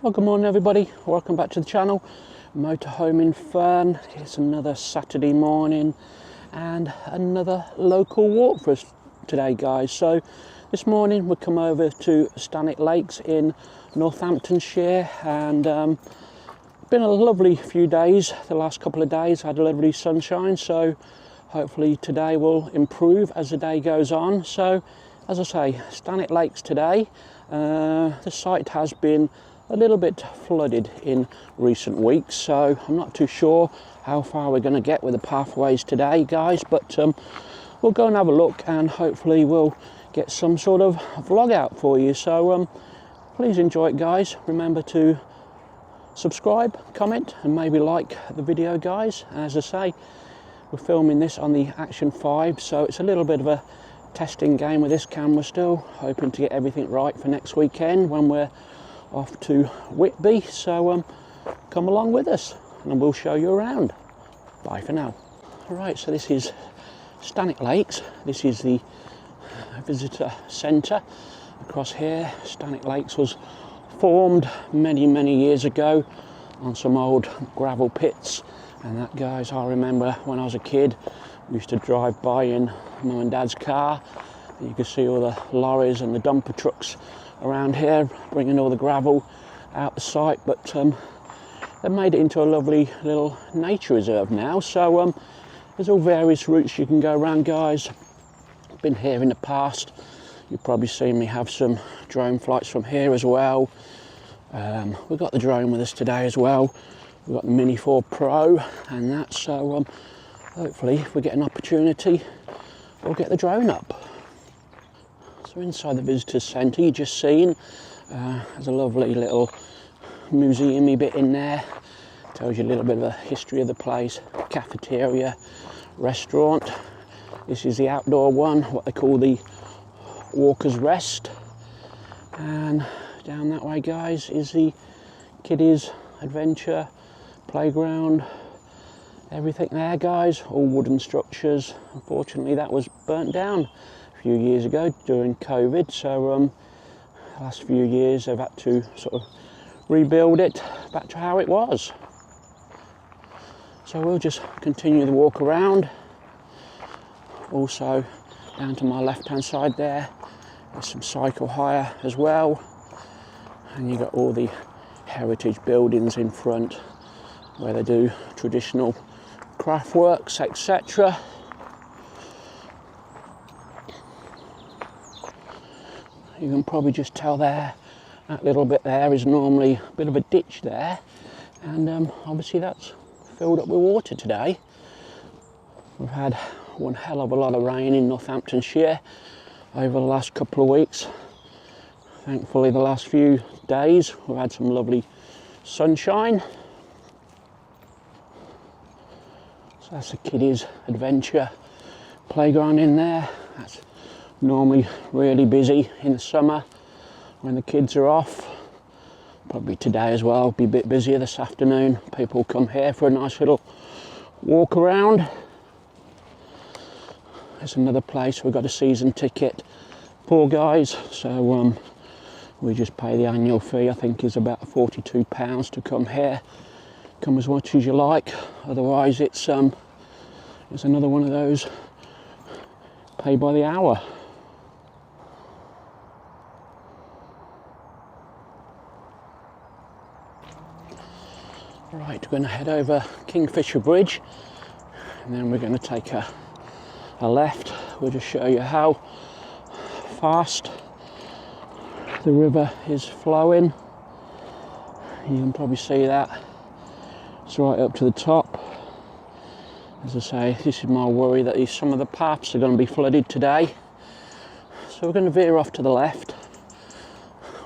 Well, good morning everybody, welcome back to the channel. Motorhome in Fern. It's another Saturday morning and another local walk for us today, guys. So this morning we come over to Stanwick Lakes in Northamptonshire, and been a lovely few days. The last couple of days had a lovely sunshine, so hopefully today will improve as the day goes on. So as I say, Stanwick Lakes today. The site has been a little bit flooded in recent weeks, so I'm not too sure how far we're going to get with the pathways today, guys, but we'll go and have a look and hopefully we'll get some sort of vlog out for you. So please enjoy it, guys. Remember to subscribe, comment and maybe like the video, guys. As I say, we're filming this on the Action 5, so it's a little bit of a testing game with this camera still, hoping to get everything right for next weekend when we're off to Whitby. So come along with us and we'll show you around. Bye for now. Alright, so this is Stanwick Lakes. This is the visitor centre across here. Stanwick Lakes was formed many years ago on some old gravel pits, and that, guys, I remember when I was a kid we used to drive by in mum and dad's car, and you could see all the lorries and the dumper trucks around here bringing all the gravel out the site. But they've made it into a lovely little nature reserve now, so there's all various routes you can go around, guys. Been here in the past, you've probably seen me have some drone flights from here as well. We've got the drone with us today as well. We've got the Mini 4 Pro and that, so hopefully if we get an opportunity we'll get the drone up. So inside the visitors centre, you just seen, there's a lovely little museum-y bit in there. Tells you a little bit of a history of the place. Cafeteria, restaurant. This is the outdoor one, what they call the Walker's Rest. And down that way, guys, is the kiddies adventure playground. Everything there, guys, all wooden structures. Unfortunately that was burnt down a few years ago during COVID, so the last few years they've had to sort of rebuild it back to how it was. So we'll just continue the walk around. Also down to my left hand side there's some cycle hire as well, and you got all the heritage buildings in front where they do traditional craft works, etc. You can probably just tell there, that little bit there is normally a bit of a ditch there, and obviously that's filled up with water today. We've had one hell of a lot of rain in Northamptonshire over the last couple of weeks. Thankfully the last few days we've had some lovely sunshine. So that's the kiddies adventure playground in there. That's normally really busy in the summer when the kids are off. Probably today as well, be a bit busier this afternoon. People come here for a nice little walk around. There's another place we've got a season ticket for, guys, so we just pay the annual fee. I think is about £42 to come here. Come as much as you like, otherwise it's another one of those pay by the hour. Right, we're going to head over Kingfisher Bridge and then we're going to take a left. We'll just show you how fast the river is flowing. You can probably see that it's right up to the top. As I say, this is my worry, that some of the paths are going to be flooded today, so we're going to veer off to the left.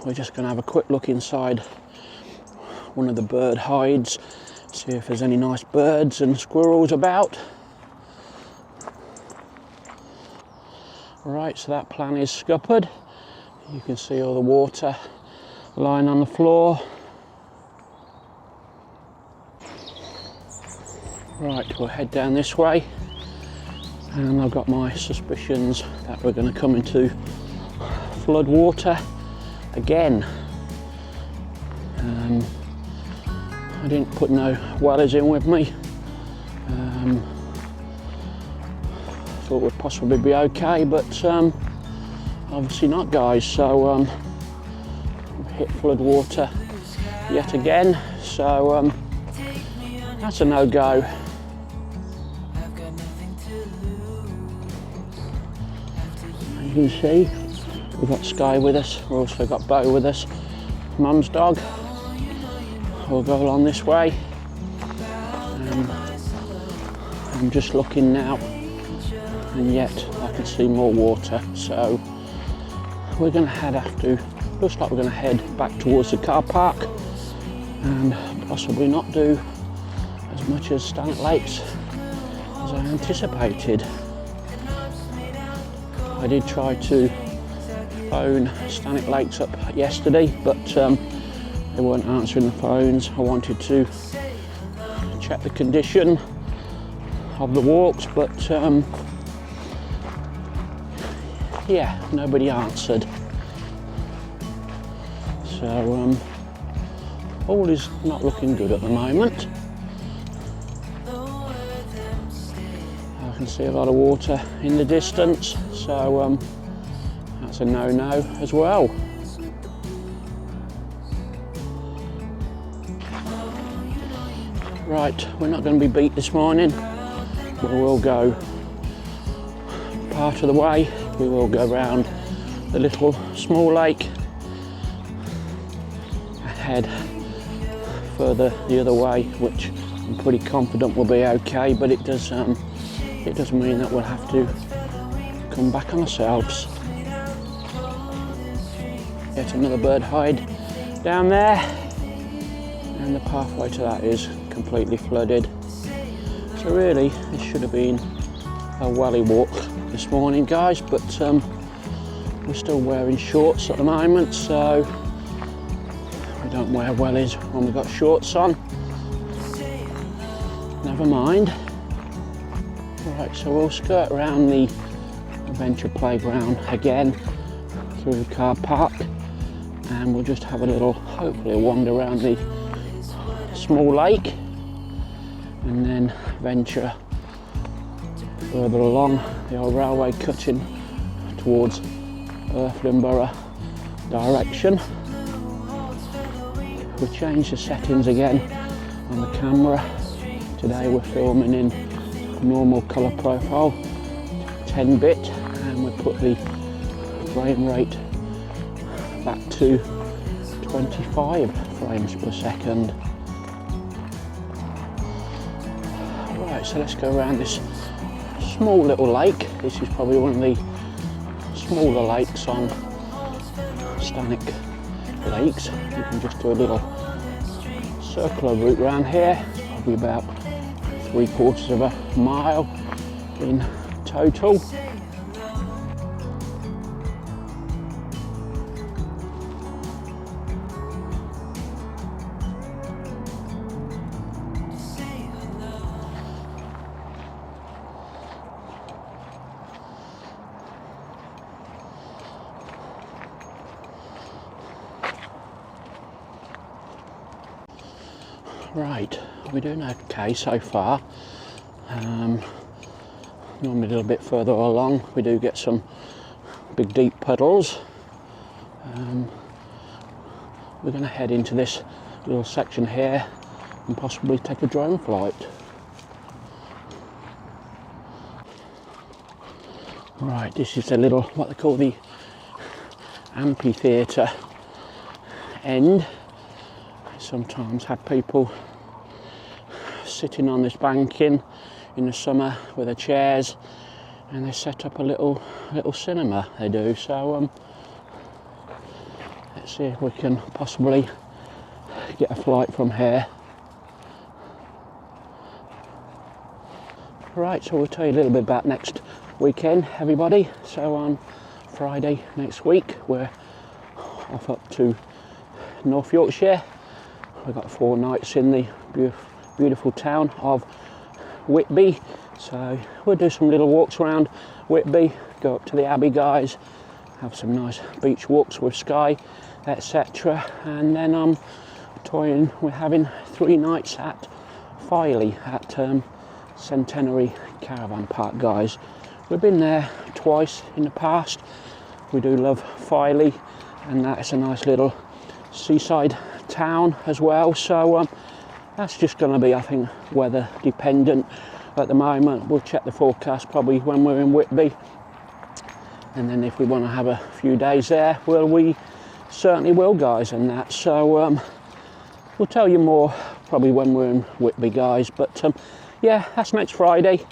We're just going to have a quick look inside one of the bird hides, see if there's any nice birds and squirrels about. Right, so that plan is scuppered. You can see all the water lying on the floor. Right, we'll head down this way, and I've got my suspicions that we're going to come into flood water again. I didn't put no wellies in with me. Thought would possibly be okay, but obviously not, guys. So we've hit flood water yet again, so that's a no-go. You can see we've got Sky with us, we've also got Bo with us, Mum's dog. We'll go along this way. I'm just looking now, and yet I can see more water, so we're going to looks like we're going to head back towards the car park and possibly not do as much as Stanwick Lakes as I anticipated. I did try to phone Stanwick Lakes up yesterday, but they weren't answering the phones. I wanted to check the condition of the walks, but yeah, nobody answered. So all is not looking good at the moment. I can see a lot of water in the distance, so that's a no-no as well. Right, we're not going to be beat this morning. We will go part of the way. We will go round the little small lake, head further the other way, which I'm pretty confident will be okay, but it does mean that we'll have to come back on ourselves. Yet another bird hide down there, and the pathway to that is completely flooded. So really, it should have been a welly walk this morning, guys, but we're still wearing shorts at the moment, so we don't wear wellies when we've got shorts on. Never mind. Right, so we'll skirt around the adventure playground again through the car park, and we'll just have a little, hopefully a wander around the small lake, and then venture further along the old railway cutting towards Northamptonshire direction. We've changed the settings again on the camera. Today we're filming in normal colour profile, 10-bit, and we put the frame rate back to 25 frames per second. Right, so let's go around this small little lake. This is probably one of the smaller lakes on Stanwick Lakes. You can just do a little circular route around here, probably about 3/4 of a mile in total. Right, we're doing okay so far. Normally a little bit further along we do get some big deep puddles. We're going to head into this little section here and possibly take a drone flight. Right, this is the little, what they call the Ampy Theatre end. Sometimes have people sitting on this banking in the summer with their chairs, and they set up a little cinema, they do. So let's see if we can possibly get a flight from here. Right, so we'll tell you a little bit about next weekend, everybody. So on Friday next week we're off up to North Yorkshire. We've got 4 nights in the beautiful town of Whitby, so we'll do some little walks around Whitby, go up to the Abbey, guys, have some nice beach walks with Sky, etc., and then toying. We're having 3 nights at Filey at Centenary Caravan Park, guys. We've been there twice in the past. We do love Filey, and that's a nice little seaside town as well. So that's just going to be, I think, weather dependent at the moment. We'll check the forecast probably when we're in Whitby, and then if we want to have a few days there, well, we certainly will, guys, and that. So we'll tell you more probably when we're in Whitby, guys. But yeah, that's next Friday.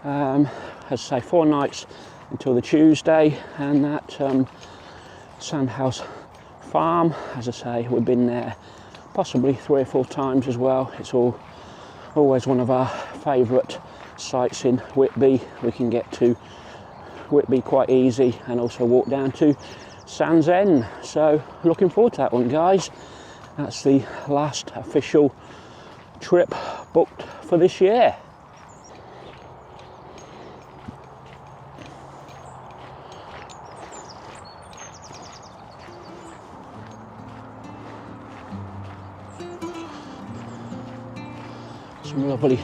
As I say, 4 nights until the Tuesday, and that Sandhouse Farm, as I say, we've been there possibly 3 or 4 times as well. It's always one of our favourite sites in Whitby. We can get to Whitby quite easy and also walk down to Sands End. So looking forward to that one, guys. That's the last official trip booked for this year. Some lovely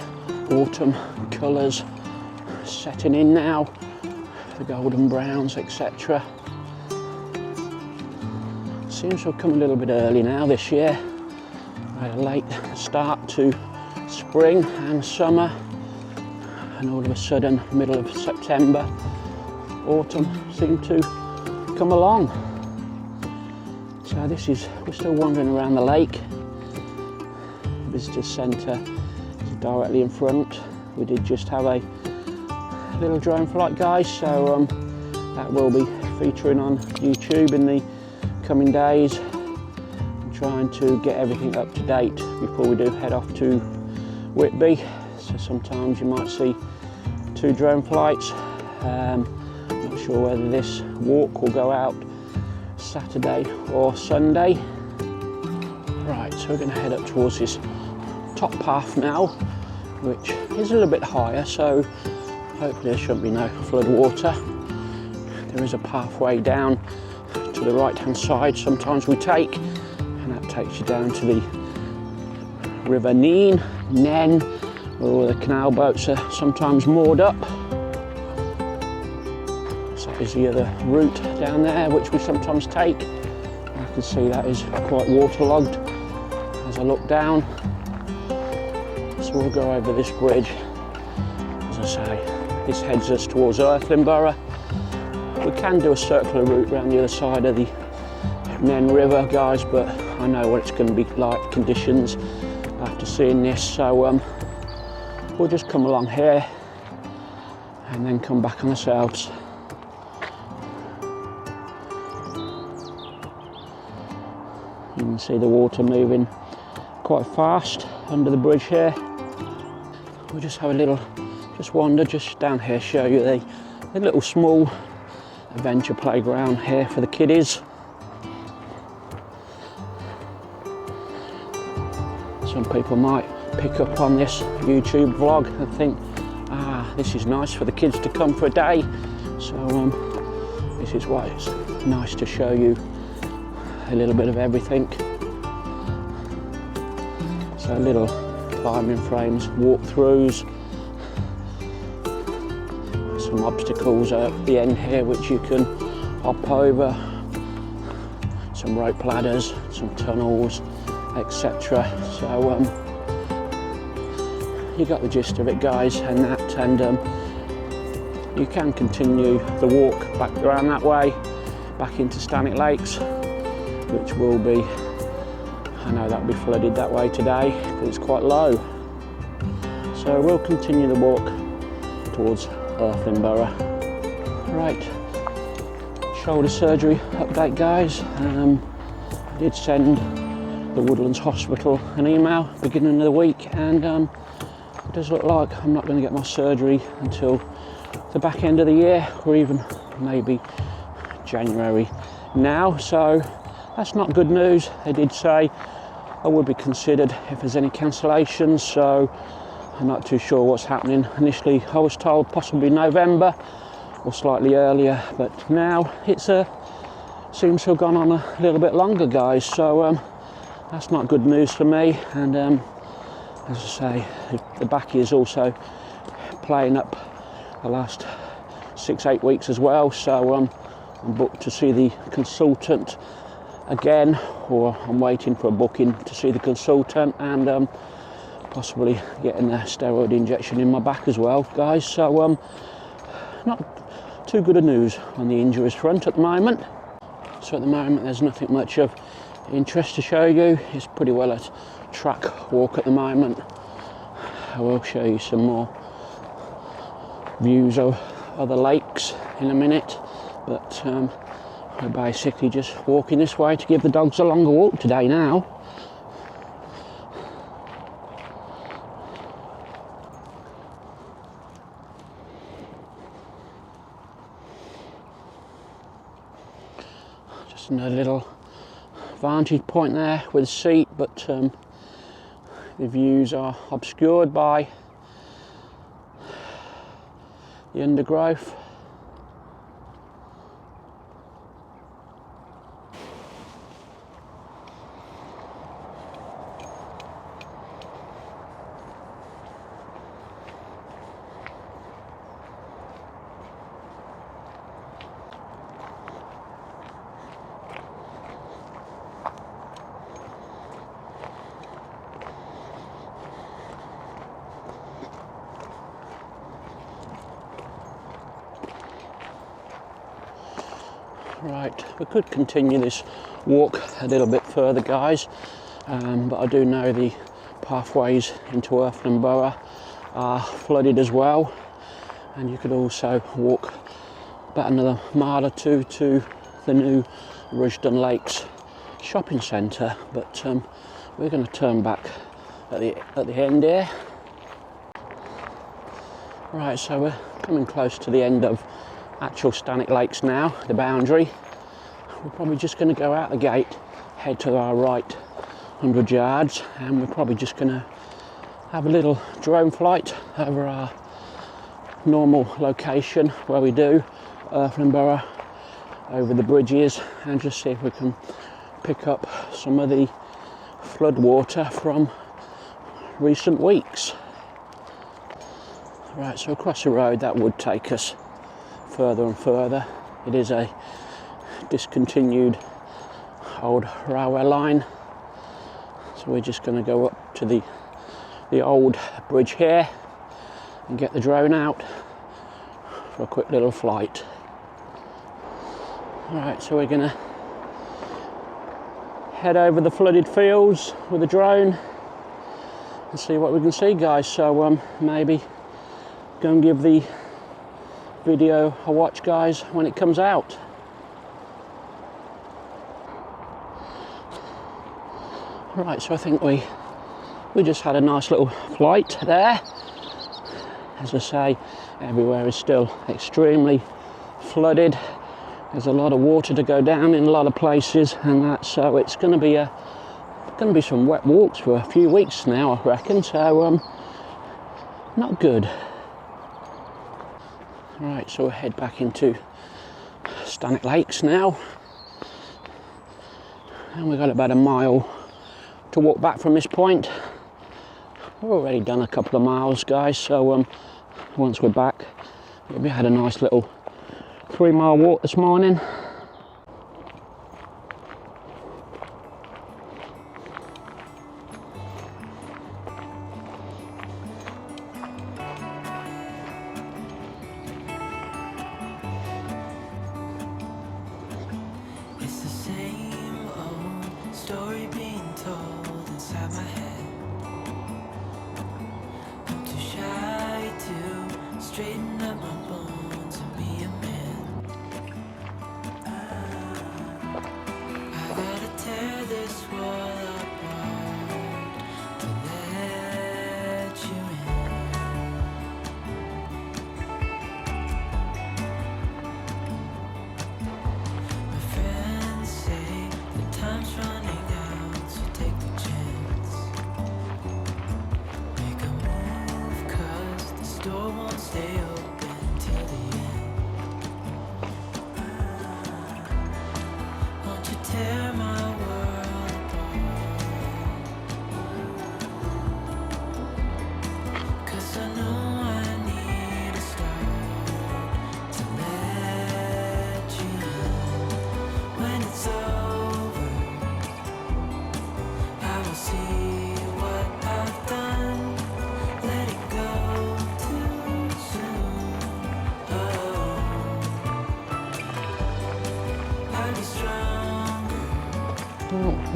autumn colours setting in now, the golden browns, etc. Seems to have come a little bit early now this year. We had a late start to spring and summer, and all of a sudden, middle of September, autumn seemed to come along. So we're still wandering around the lake. Visitor centre is directly in front. We did just have a little drone flight, guys, so that will be featuring on YouTube in the coming days. I'm trying to get everything up to date before we do head off to Whitby, so sometimes you might see 2 drone flights. Not sure whether this walk will go out Saturday or Sunday. Right, so we're going to head up towards this top path now, which is a little bit higher, so hopefully there shouldn't be no flood water. There is a pathway down to the right hand side sometimes we take, and that takes you down to the River Nen, where all the canal boats are sometimes moored up. So that is the other route down there which we sometimes take. I can see that is quite waterlogged as I look down. So we'll go over this bridge. As I say, this heads us towards Earthlinborough. We can do a circular route around the other side of the Nen River, guys, but I know what it's going to be like, conditions, after seeing this. So we'll just come along here and then come back on ourselves. You can see the water moving quite fast under the bridge here. We'll just have a little, just wander just down here, show you the little small adventure playground here for the kiddies. Some people might pick up on this YouTube vlog and think, this is nice for the kids to come for a day. So this is why it's nice to show you a little bit of everything. So little climbing frames, walkthroughs, some obstacles at the end here which you can hop over, some rope ladders, some tunnels, etc. So you got the gist of it, guys, and you can continue the walk back around that way, back into Stanwick Lakes, which will be, I know that'll be flooded that way today because it's quite low. So we'll continue the walk towards Earthlinborough. Right, shoulder surgery update, guys. I did send the Woodlands Hospital an email beginning of the week, and it does look like I'm not going to get my surgery until the back end of the year, or even maybe January now. So that's not good news. They did say I would be considered if there's any cancellations, so I'm not too sure what's happening. Initially I was told possibly November or slightly earlier, but now it's seems to have gone on a little bit longer, guys. So that's not good news for me. And as I say, the back is also playing up the last 6-8 weeks as well, so I'm booked to see the consultant again, or I'm waiting for a booking to see the consultant, and possibly getting a steroid injection in my back as well, guys. So not too good a news on the injuries front at the moment. So at the moment there's nothing much of interest to show you. It's pretty well a track walk at the moment. I will show you some more views of other lakes in a minute, but we're basically just walking this way to give the dogs a longer walk today now. Just another little vantage point there with a seat, but the views are obscured by the undergrowth. Right, we could continue this walk a little bit further, guys, but I do know the pathways into Northamptonshire Borough are flooded as well, and you could also walk about another mile or two to the new Rusden Lakes shopping centre, but we're going to turn back at the end here. Right, so we're coming close to the end of actual Stanwick Lakes now, the boundary. We're probably just going to go out the gate, head to our right 100 yards, and we're probably just going to have a little drone flight over our normal location where we do Northamptonshire Borough, over the bridges, and just see if we can pick up some of the flood water from recent weeks. Right, so across the road that would take us further and further. It is a discontinued old railway line, so we're just going to go up to the old bridge here and get the drone out for a quick little flight. Alright, so we're going to head over the flooded fields with the drone and see what we can see, guys. So maybe go and give the video a watch, guys, when it comes out. Right, so I think we just had a nice little flight there. As I say, everywhere is still extremely flooded. There's a lot of water to go down in a lot of places, and that, so it's going to be some wet walks for a few weeks now, I reckon. So not good. Right, so we'll head back into Stanwick Lakes now, and we've got about a mile to walk back from this point. We've already done a couple of miles, guys, so once we're back, we had a nice little 3-mile walk this morning. It's the same old story being told inside my head. I'm too shy to straighten up my bones and be a man.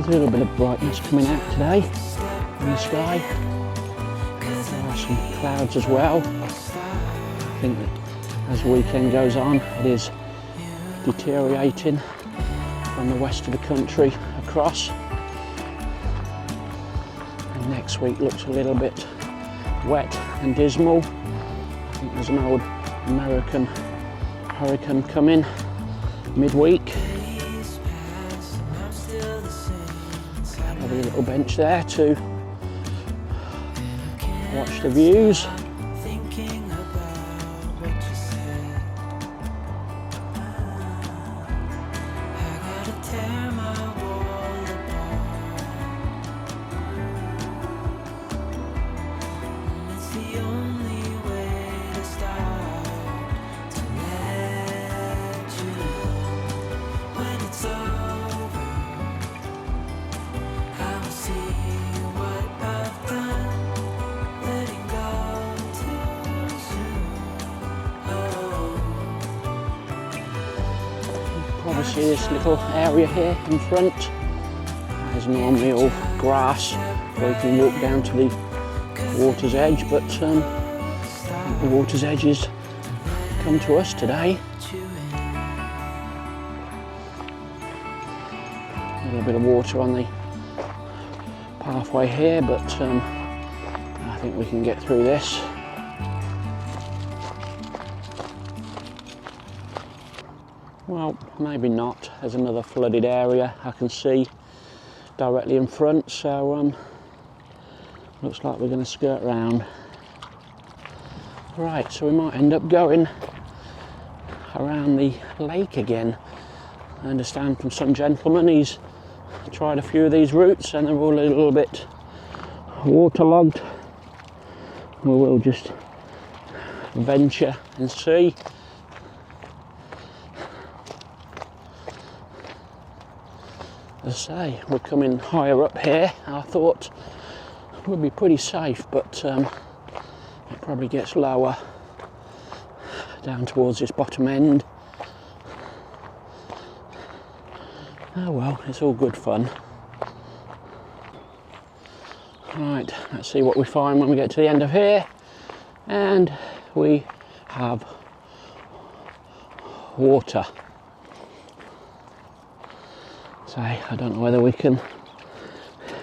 A little bit of brightness coming out today in the sky. There are some clouds as well. I think that as the weekend goes on, it is deteriorating from the west of the country across. And next week looks a little bit wet and dismal. I think there's an old American hurricane coming midweek. Have a little bench there to watch the views. Obviously this little area here in front is normally all grass where you can walk down to the water's edge, but the water's edge has come to us today. A little bit of water on the pathway here, but I think we can get through this. Well, maybe not. There's another flooded area I can see directly in front, so looks like we're going to skirt round. Right, so we might end up going around the lake again. I understand from some gentleman he's tried a few of these routes and they're all a little bit waterlogged. We will just venture and see. As I say, we're coming higher up here. I thought it would be pretty safe, but it probably gets lower down towards this bottom end. Oh well, it's all good fun. Right, let's see what we find when we get to the end of here. And we have water. So I don't know whether we can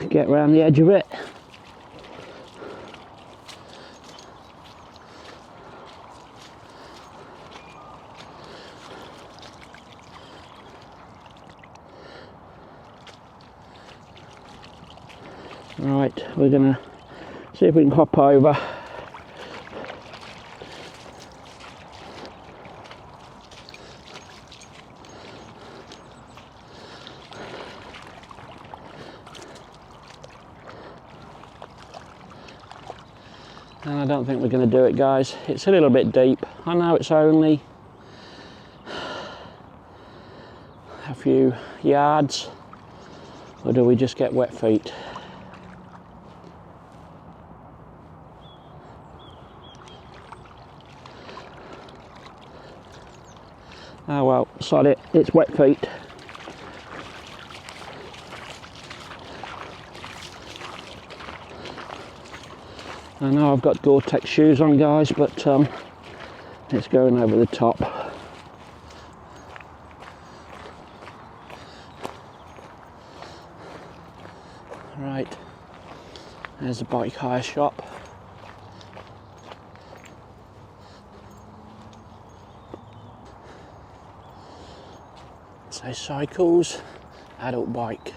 get around the edge of it. Right, we're gonna see if we can hop over. And I don't think we're going to do it, guys. It's a little bit deep. I know it's only a few yards, or do we just get wet feet? Oh well, sod it, it's wet feet. I know I've got Gore-Tex shoes on, guys, but it's going over the top. Right, there's a bike hire shop. So cycles, adult bike,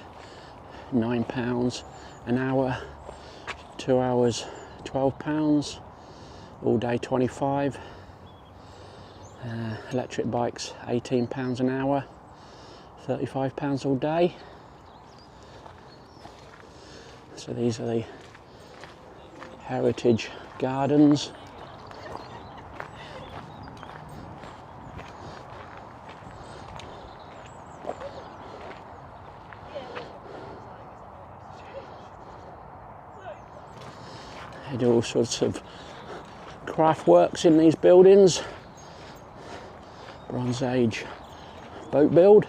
£9 an hour, 2 hours. £12, all day 25. Electric bikes £18 an hour, £35 all day. So these are the heritage gardens. They do all sorts of craft works in these buildings. Bronze Age boat build.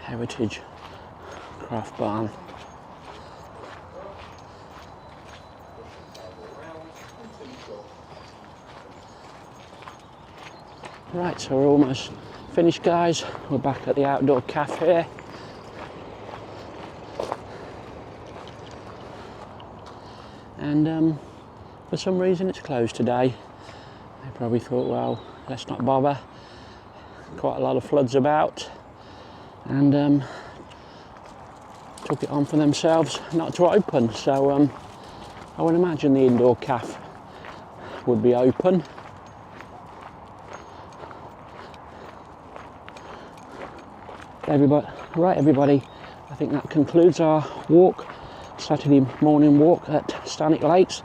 heritage craft barn. Right, so we're almost finished, guys. We're back at the outdoor cafe here. And for some reason it's closed today. They probably thought, well, let's not bother. Quite a lot of floods about, and took it on for themselves not to open. So I would imagine the indoor cafe would be open. Everybody, I think that concludes our walk, Saturday morning walk at Stanwick Lakes.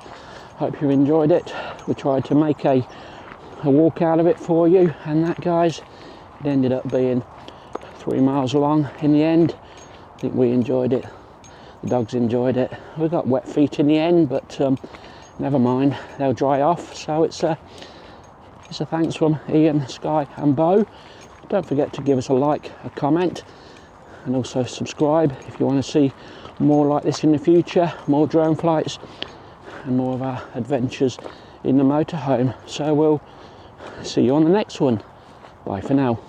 Hope you enjoyed it. We tried to make a walk out of it for you, and that, guys, it ended up being 3 miles long in the end. I think we enjoyed it, the dogs enjoyed it. We got wet feet in the end, but never mind, they'll dry off. So it's a thanks from Ian, Sky and Bo. Don't forget to give us a like, a comment, and also subscribe if you want to see more like this in the future, more drone flights and more of our adventures in the motorhome. So we'll see you on the next one. Bye for now.